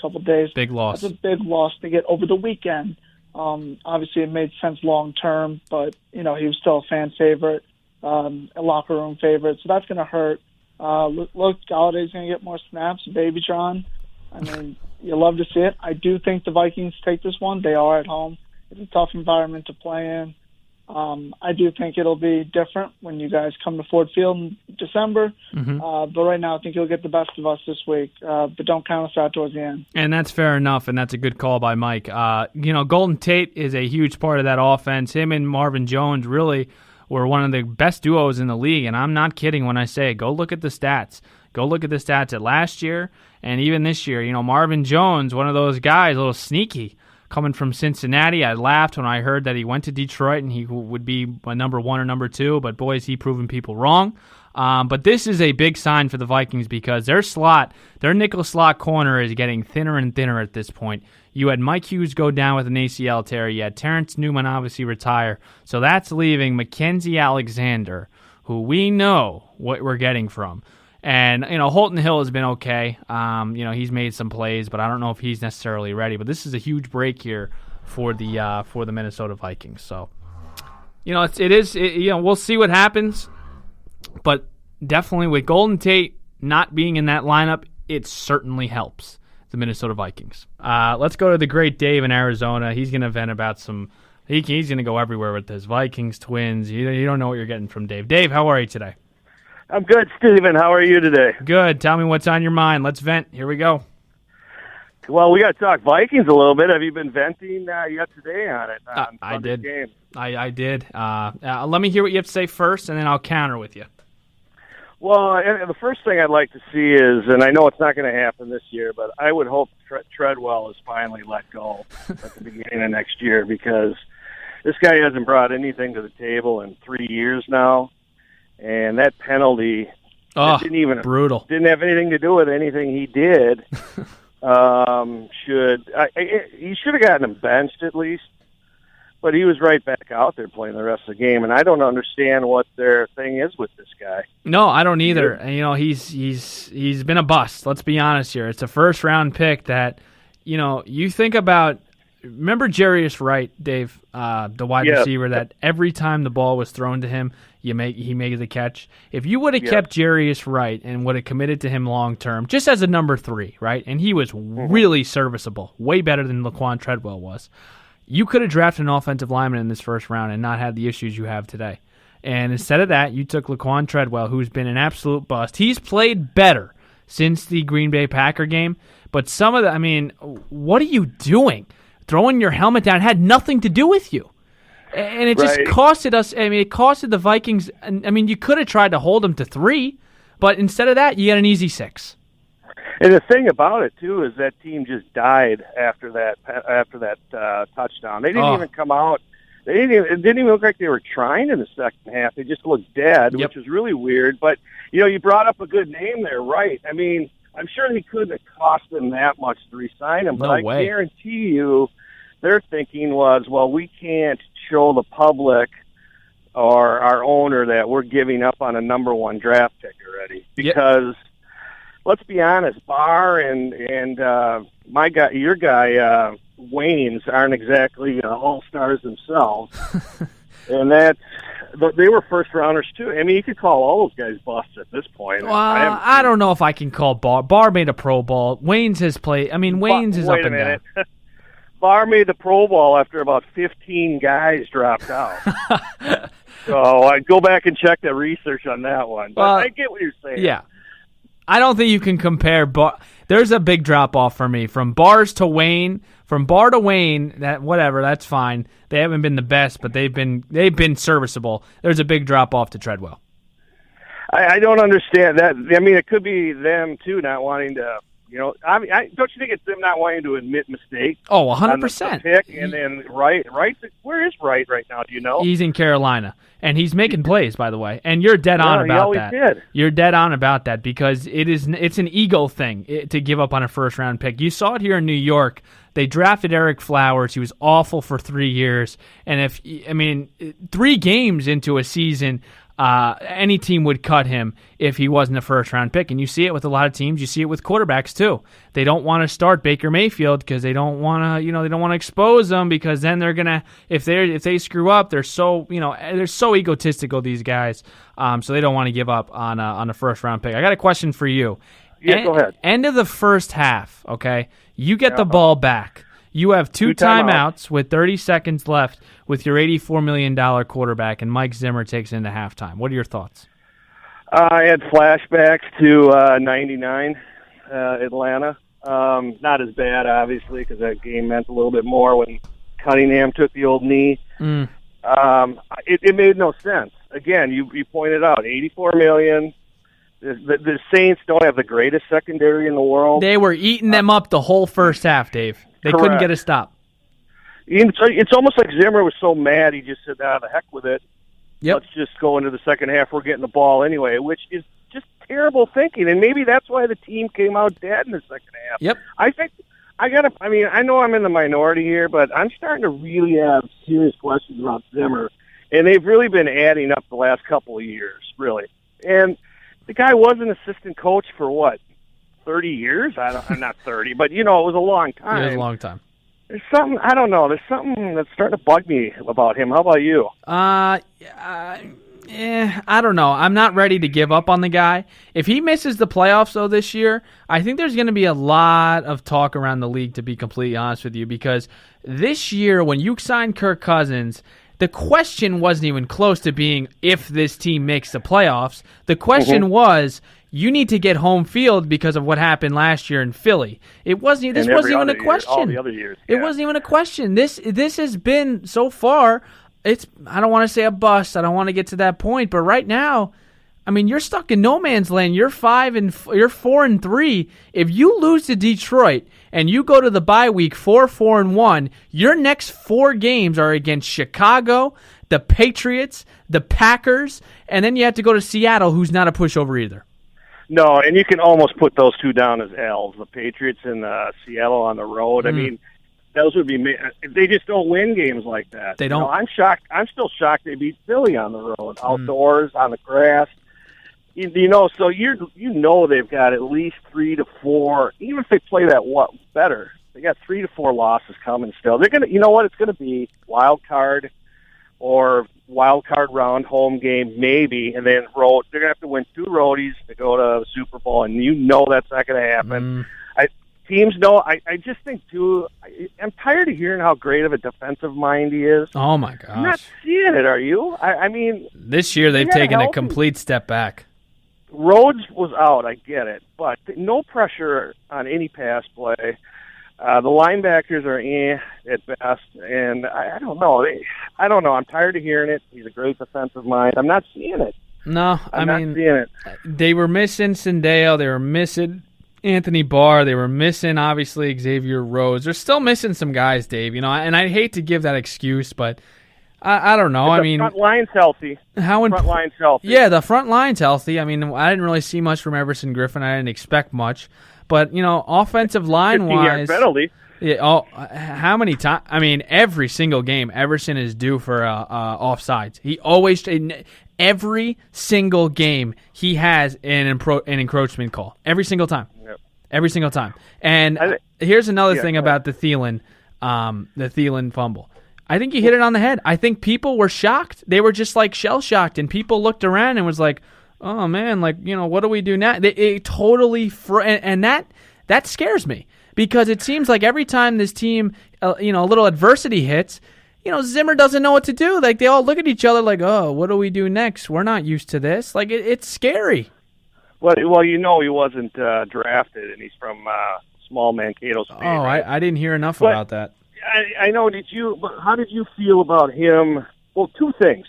couple of days. Big loss. That's a big loss to get over the weekend. Obviously, it made sense long term, but he was still a fan favorite, a locker room favorite, so that's going to hurt. Look, Galladay's going to get more snaps. Babytron. I mean, you love to see it. I do think the Vikings take this one. They are at home. It's a tough environment to play in. I do think it'll be different when you guys come to Ford Field in December. But right now, I think you'll get the best of us this week. But don't count us out towards the end. And that's fair enough, and that's a good call by Mike. Golden Tate is a huge part of that offense. Him and Marvin Jones really were one of the best duos in the league, and I'm not kidding when I say go look at the stats. Go look at the stats at last year and even this year. Marvin Jones, one of those guys, a little sneaky, coming from Cincinnati. I laughed when I heard that he went to Detroit and he would be my number 1 or number 2, but boy, is he proving people wrong. But this is a big sign for the Vikings because their nickel slot corner is getting thinner and thinner at this point. You had Mike Hughes go down with an ACL tear. You had Terrence Newman obviously retire. So that's leaving Mackenzie Alexander, who we know what we're getting from. And, Holton Hill has been okay. He's made some plays, but I don't know if he's necessarily ready. But this is a huge break here for the Minnesota Vikings. So, we'll see what happens. But definitely with Golden Tate not being in that lineup, it certainly helps the Minnesota Vikings. Let's go to the great Dave in Arizona. He's going to vent about he's going to go everywhere with this. Vikings, Twins. You don't know what you're getting from Dave. Dave, how are you today? I'm good, Steven. How are you today? Good. Tell me what's on your mind. Let's vent. Here we go. Well, we got to talk Vikings a little bit. Have you been venting yet today on it? I did. I did. Let me hear what you have to say first, and then I'll counter with you. Well, the first thing I'd like to see is, and I know it's not going to happen this year, but I would hope Treadwell is finally let go at the beginning of next year because this guy hasn't brought anything to the table in 3 years now. And that penalty didn't have anything to do with anything he did. He should have gotten him benched at least, but he was right back out there playing the rest of the game. And I don't understand what their thing is with this guy. No, I don't either. And, he's been a bust. Let's be honest here. It's a first round pick that you think about. Remember Jarius Wright, Dave, the wide receiver that every time the ball was thrown to him, he made the catch. If you would have kept Jarius Wright and would have committed to him long term, just as a number 3, right? And he was really serviceable, way better than Laquan Treadwell was. You could have drafted an offensive lineman in this first round and not had the issues you have today. And instead of that, you took Laquan Treadwell, who's been an absolute bust. He's played better since the Green Bay Packer game, but what are you doing? Throwing your helmet down had nothing to do with you. And it just costed us. It costed the Vikings. You could have tried to hold them to 3, but instead of that, you get an easy 6. And the thing about it, too, is that team just died after that touchdown. They didn't even come out. It didn't even look like they were trying in the second half. They just looked dead, which was really weird. But, you brought up a good name there, right? I'm sure they couldn't have cost them that much to re-sign him, but I guarantee you their thinking was, well, we can't show the public or our owner that we're giving up on a number 1 draft pick already. Because let's be honest, Barr and your guy Waynes aren't exactly all-stars themselves. And they were first-rounders, too. You could call all those guys busts at this point. Well, I don't know if I can call Barr. Barr made a Pro Bowl. Waynes has played. Waynes is up and down. Barr made the Pro Bowl after about 15 guys dropped out. So I'd go back and check the research on that one. But I get what you're saying. Yeah. I don't think you can compare. There's a big drop-off for me. From Barrs to Wayne, from Barr to Wayne, that's fine. They haven't been the best, but they've been serviceable. There's a big drop-off to Treadwell. I don't understand that. It could be them, too, not wanting to, don't you think it's them not wanting to admit mistakes? Oh, 100%. Pick, and then Wright, where is Wright right now? Do you know? He's in Carolina, and he's making plays, by the way. And you're dead on about that. Did. You're dead on about that because it's an ego thing to give up on a first-round pick. You saw it here in New York. They drafted Eric Flowers. He was awful for 3 years. And 3 games into a season, any team would cut him if he wasn't a first-round pick. And you see it with a lot of teams. You see it with quarterbacks too. They don't want to start Baker Mayfield because they don't want to, they don't want to expose them, because then they're gonna, if they screw up, they're so egotistical, these guys. So they don't want to give up on a first-round pick. I got a question for you. Yeah, go ahead. End of the first half. Okay, you get the ball back. You have two timeouts with 30 seconds left with your $84 million quarterback, and Mike Zimmer takes into halftime. What are your thoughts? I had flashbacks to 99 Atlanta. Not as bad, obviously, because that game meant a little bit more when Cunningham took the old knee. It made no sense. Again, you pointed out, $84 million. The Saints don't have the greatest secondary in the world. They were eating them up the whole first half, Dave. They couldn't get a stop. It's almost like Zimmer was so mad he just said, the heck with it. Yep. Let's just go into the second half. We're getting the ball anyway, which is just terrible thinking. And maybe that's why the team came out dead in the second half. Yep. I think I know I'm in the minority here, but I'm starting to really have serious questions about Zimmer. And they've really been adding up the last couple of years, really. And the guy was an assistant coach for what, 30 years? I'm not 30, but it was a long time. It was a long time. There's something, I don't know, there's something that's starting to bug me about him. How about you? I don't know. I'm not ready to give up on the guy. If he misses the playoffs, though, this year, I think there's going to be a lot of talk around the league, to be completely honest with you, because this year, when you signed Kirk Cousins, the question wasn't even close to being if this team makes the playoffs. The question was, you need to get home field because of what happened last year in Philly. This wasn't even a question. All the other years. It wasn't even a question. This has been, so far, I don't want to say a bust. I don't want to get to that point, but right now, I mean, you're stuck in no man's land. You're 4-3. If you lose to Detroit and you go to the bye week 4-1, your next 4 games are against Chicago, the Patriots, the Packers, and then you have to go to Seattle, who's not a pushover either. No, and you can almost put those two down as L's, the Patriots and Seattle on the road. I mean, those would be – they just don't win games like that. They don't. I'm shocked. I'm still shocked they beat Philly on the road, outdoors, on the grass. So they've got at least 3 to 4. Even if they play that better, they got 3 to 4 losses coming still. They're gonna, it's gonna be wild card or wild card round, home game maybe, and then road. They're gonna have to win 2 roadies to go to the Super Bowl, and that's not gonna happen. Teams know. I just think too. I'm tired of hearing how great of a defensive mind he is. Oh my gosh! I'm not seeing it. Are you? I mean, this year they've taken a complete step back. Rhodes was out, I get it, but no pressure on any pass play. The linebackers are at best, and I don't know. I'm tired of hearing it. He's a great defensive mind. I'm not seeing it. No, I'm not seeing it. They were missing Sindale. They were missing Anthony Barr. They were missing, obviously, Xavier Rhodes. They're still missing some guys, Dave. And I hate to give that excuse, but I don't know. The front line's healthy. Front line's healthy. Yeah, the front line's healthy. I mean, I didn't really see much from Everson Griffin. I didn't expect much. But, offensive line-wise... 15-yard penalty. Yeah, how many times? I mean, every single game, Everson is due for offsides. He always... Every single game, he has an encroachment call. Every single time. Yep. Every single time. And here's another thing about the Thielen fumble. I think you hit it on the head. I think people were shocked. They were just like shell-shocked, and people looked around and was like, oh, man, what do we do now? It totally and that scares me, because it seems like every time this team, a little adversity hits, Zimmer doesn't know what to do. Like, they all look at each other like, oh, what do we do next? We're not used to this. Like, it's scary. Well, he wasn't drafted, and he's from small Mankato State. Oh, right? I didn't hear enough about that. I know. But how did you feel about him? Well, 2 things.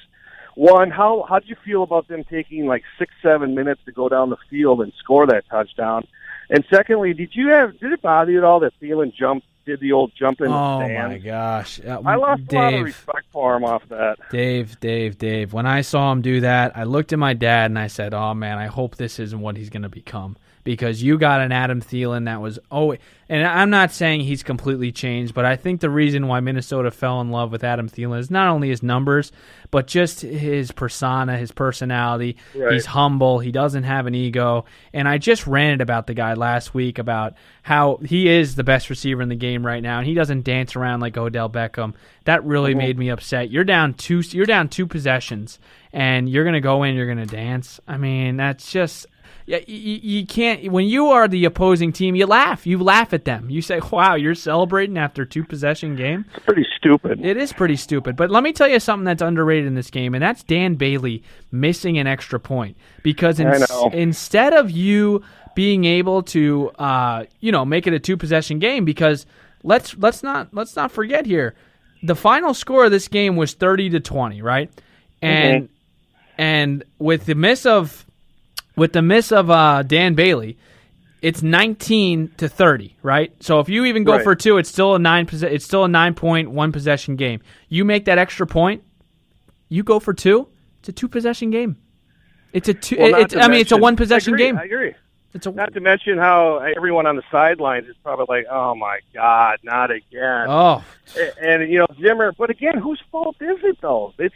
One, how did you feel about them taking 6-7 minutes to go down the field and score that touchdown? And secondly, did it bother you at all that Thielen did the old jump in the stands? Oh my gosh! I lost a lot of respect for him off that. Dave. When I saw him do that, I looked at my dad and I said, "Oh man, I hope this isn't what he's going to become." because you got an Adam Thielen that was and I'm not saying he's completely changed, but I think the reason why Minnesota fell in love with Adam Thielen is not only his numbers, but just his persona, his personality. Right. He's humble. He doesn't have an ego. And I just ranted about the guy last week about how he is the best receiver in the game right now, and he doesn't dance around like Odell Beckham. That really made me upset. You're down two possessions, and you're going to go in, you're going to dance. I mean, that's just... Yeah, you can't. When you are the opposing team, you laugh. You laugh at them. You say, "Wow, you're celebrating after 2-possession game." It's pretty stupid. It is pretty stupid. But let me tell you something that's underrated in this game, and that's Dan Bailey missing an extra point. Because instead of you being able to, make it a 2-possession game, because let's not forget here, the final score of this game was 30-20, right? And with the miss of Dan Bailey, it's 19-30, right? So if you even go for 2, it's still a 9-point 1-possession game. You make that extra point, you go for 2. It's a 2-possession game. It's a 2. Well, it's a 1-possession game. I agree. Not to mention how everyone on the sidelines is probably like, "Oh my God, not again!" Oh, and Zimmer. But again, whose fault is it though? It's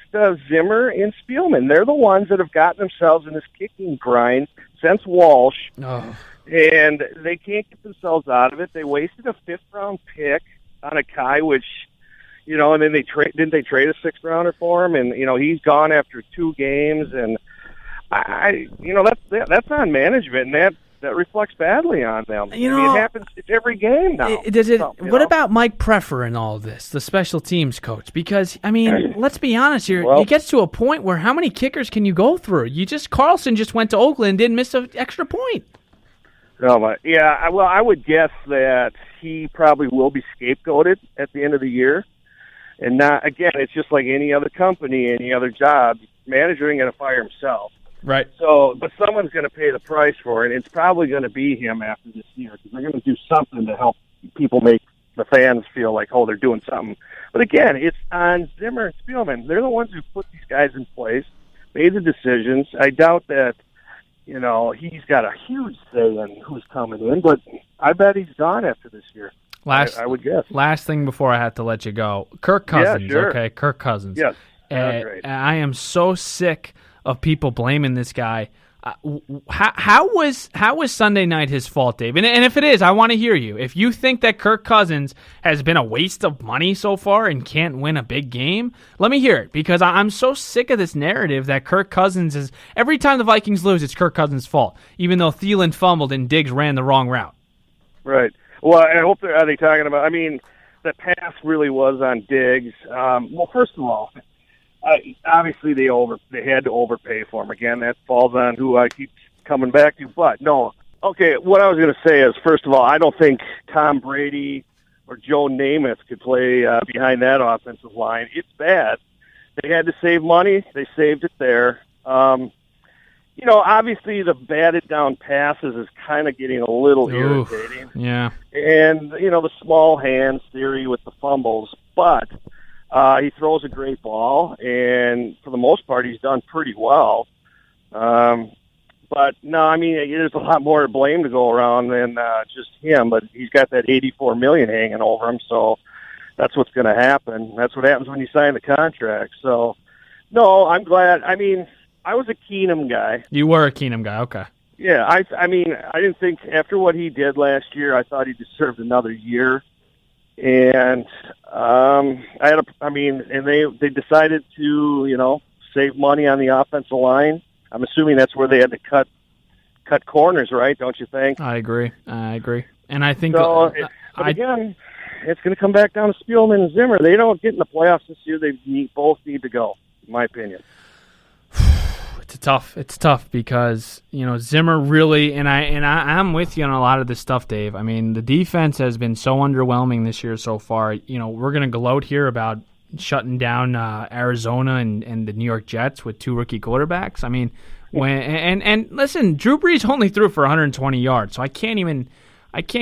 Zimmer and Spielman. They're the ones that have gotten themselves in this kicking grind since Walsh, and they can't get themselves out of it. They wasted a 5th-round pick on a guy, which, and then didn't they trade a 6th-rounder for him? And he's gone after 2 games, and that's on management, and that reflects badly on them. It happens. It's every game now. What about Mike Preffer in all of this, the special teams coach? Because, let's be honest here. It gets to a point where how many kickers can you go through? Carlson just went to Oakland and didn't miss an extra point. I would guess that he probably will be scapegoated at the end of the year. And again, it's just like any other company, any other job. Manager ain't going to fire himself. Right. So, but someone's going to pay the price for it. It's probably going to be him after this year, because they're going to do something to help people make the fans feel like, they're doing something. But again, it's on Zimmer and Spielman. They're the ones who put these guys in place, made the decisions. I doubt that, he's got a huge say in who's coming in, but I bet he's gone after this year. I would guess. Last thing before I have to let you go. Kirk Cousins, sure. Okay? Kirk Cousins. Yes. Great. I am so sick of people blaming this guy. How was Sunday night his fault, Dave? And if it is, I want to hear you. If you think that Kirk Cousins has been a waste of money so far and can't win a big game, let me hear it, because I'm so sick of this narrative that Kirk Cousins is, every time the Vikings lose, it's Kirk Cousins' fault, even though Thielen fumbled and Diggs ran the wrong route. Right. Well, I hope are they talking about, the pass really was on Diggs. First of all, obviously they had to overpay for him. Again, that falls on who I keep coming back to. But no, okay. What I was going to say is, first of all, I don't think Tom Brady or Joe Namath could play behind that offensive line. It's bad. They had to save money. They saved it there. Obviously the batted down passes is kind of getting a little irritating. Yeah. And the small hands theory with the fumbles, but. He throws a great ball, and for the most part, he's done pretty well. But no, there's a lot more blame to go around than just him. But he's got that $84 million hanging over him, so that's what's going to happen. That's what happens when you sign the contract. So, no, I'm glad. I was a Keenum guy. You were a Keenum guy, okay? Yeah, I didn't think after what he did last year, I thought he deserved another year. And they decided to, save money on the offensive line. I'm assuming that's where they had to cut corners, right? Don't you think? I agree. And I think again, it's going to come back down to Spielman and Zimmer. They don't get in the playoffs this year. Both need to go, in my opinion. It's tough because Zimmer really, and I'm with you on a lot of this stuff, Dave. The defense has been so underwhelming this year so far. We're gonna gloat here about shutting down Arizona and the New York Jets with 2 rookie quarterbacks. And listen, Drew Brees only threw for 120 yards, so I can't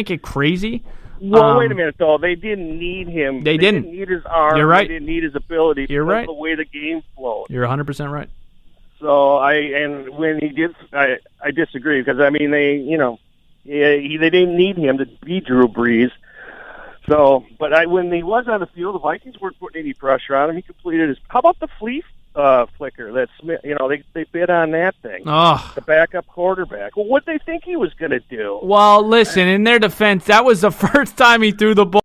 get crazy. Well, wait a minute, though. They didn't need him. They didn't need his arm. You're right. They didn't need his ability. You're right. The way the game flowed. You're 100% right. So when he did, I disagree because They didn't need him to be Drew Brees. So, but when he was on the field, the Vikings weren't putting any pressure on him. He completed his. How about the flea flicker? That Smith, they bid on that thing. Oh. The backup quarterback. Well, what they think he was going to do? Well, listen, in their defense, that was the first time he threw the ball